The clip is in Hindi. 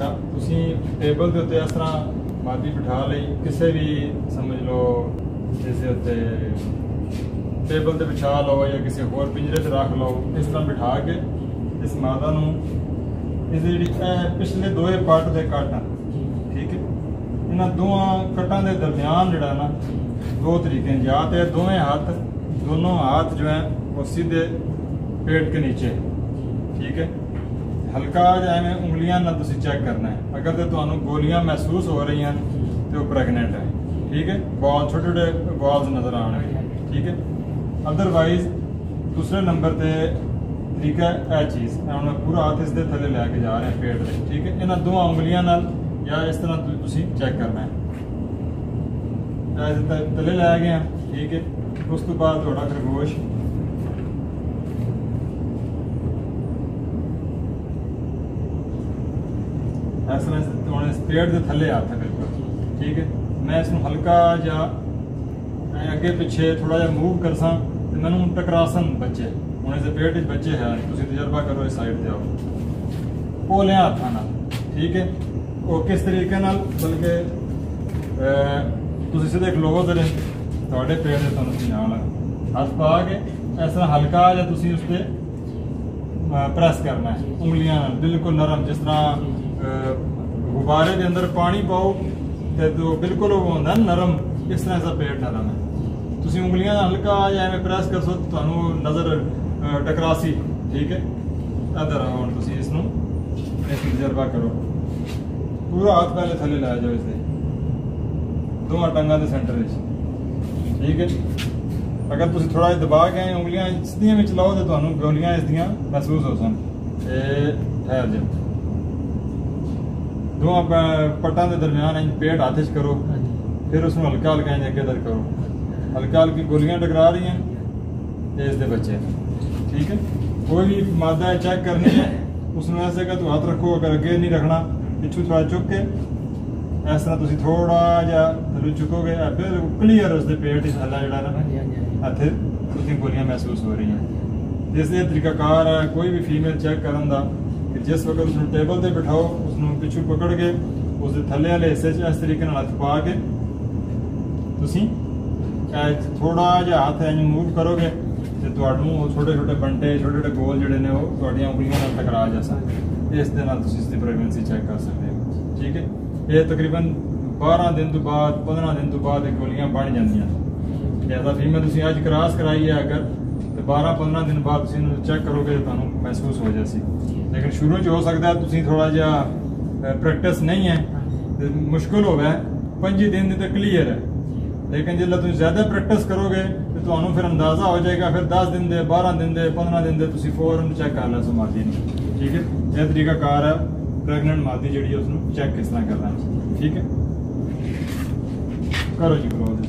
ਤੁਸੀਂ ਟੇਬਲ ਦੇ ਉੱਤੇ ਇਸ ਤਰ੍ਹਾਂ ਮਾਦੀ ਬਿਠਾ ਲਈ, ਕਿਸੇ ਵੀ ਸਮਝ ਲਓ ਇਸ ਦੇ ਉੱਤੇ ਟੇਬਲ ਤੇ ਵਿਛਾ ਲਓ ਜਾਂ ਕਿਸੇ ਹੋਰ ਪਿੰਜਰੇ 'ਚ ਰੱਖ ਲਓ। ਇਸ ਤਰ੍ਹਾਂ ਬਿਠਾ ਕੇ ਇਸ ਮਾਦਾ ਨੂੰ ਇਹਦੇ ਜਿਹੜੀ ਪਿਛਲੇ ਦੋਏ ਪੱਟ ਦੇ ਕੱਟ ਆ, ਠੀਕ ਹੈ, ਇਹਨਾਂ ਦੋਵਾਂ ਕੱਟਾਂ ਦੇ ਦਰਮਿਆਨ ਜਿਹੜਾ ਨਾ दो तरीके या तो दोनों हाथ जो है वो सीधे पेट के नीचे, ठीक है। हल्का जिवें उंगलियां ना तुसी चेक करना है। अगर तो तुहानू गोलियां महसूस हो रही हैं तो वो प्रेगनेंट है, ठीक है। बॉल छोटे छोटे बॉल्स नजर आने, ठीक है। अदरवाइज दूसरे नंबर पे तरीका है चीज़ मैं पूरा हाथ इसके थले लैके जा रहे हैं पेट से, ठीक है। इन्होंने दो उंगलियां नाल या इस तरह तुसी चेक करना है। तले लै गए हैं, ठीक है। उस तो बाद थोड़ा खरगोश इस तरह पेट के थले हाथ है बिल्कुल, ठीक है। मैं इसमें हल्का जा अगे पिछे थोड़ा जा मूव करसा तो मैं टकरासन बच्चे हूँ इस पेट बच्चे है, तुम तजर्बा करो इस साइड से आओ वो लिया हाथा ना, ठीक है। वो किस तरीके नाल बल्कि तुम सीधे खलो तेरे थोड़े पेट से तुम समझा हथ पा के इस तरह हल्का या तुम उस पर प्रेस करना है उंगलियां बिल्कुल नरम, जिस तरह गुब्बारे के अंदर पानी पाओ तो बिल्कुल वो होता है नरम, इस तरह इसका पेट नरम है। तुम उंगलियां हल्का या प्रेस कर सो तो नज़र टकरासी, ठीक है। इधर आओ तुम इसनों तजर्बा करो, पूरा हाथ पहले थले लै जाओ इसके दोवां टंगां दे सेंटर में, ठीक है। अगर तुम थोड़ा दबा के उंगलियां सीधियां में चलाओ तो तुहानू गोलियां इसदियां महसूस हो सन। ठहर जाओ, दोवां पट्टां दे दरम्यान पेट हाथ च करो, फिर उसमें हल्का हल्का अगे इधर करो, हल्का हल्की गोलियां टकरा रही हैं इसके बच्चे, ठीक है। कोई भी मादा चेक करनी है उसमें ऐसे का तो हाथ रखो, अगर अगे नहीं रखना पिछू थोड़ा चुक के इस तरह तुम थोड़ा जा थलू चुकोगे फिर क्लीयर उसके पेट ही थला जड़ा ना इतने तुम गोलियां महसूस हो रही हैं। इसलिए तरीकाकार है कोई भी फीमेल चेक करने का कि जिस वक्त उसको टेबल पर बिठाओ उसको पिछू पकड़ के उसके थले वाले हिस्से इस तरीके हथ पा के तुम थोड़ा जहा हाथ इंज मूव करोगे तो छोटे छोटे बंटे छोटे छोटे गोल जोड़े ने उंगलियों टकरा जा सकते, इस इसकी प्रेगनेंसी चेक कर सकते हो, ठीक है। ये तकरीबन 12 दिन तो बाद 15 दिन तो बाद गोलियां बन जांदियां। ज्यादा फीमेल तुम अज क्रॉस कराई है अगर तो 12-15 दिन बाद चेक करोगे तो तुहानू महसूस हो जासी। लेकिन शुरू च हो सकता है तुम थोड़ा जहा प्रैक्टिस नहीं है तो मुश्किल हो गया, 25 दिन तो क्लीयर है। लेकिन जो तुम ज्यादा प्रैक्टिस करोगे तो तुहानू फिर अंदाजा हो जाएगा, फिर 10 दिन दे 12 दिन दे 15 दिन दे तुम फौरन चेक कर लो मादी ने, ठीक है। यह तरीकाकार है प्रेगनेंट मादी जी उसको चेक किस तरह करना, ठीक है। करो जी क्लोज।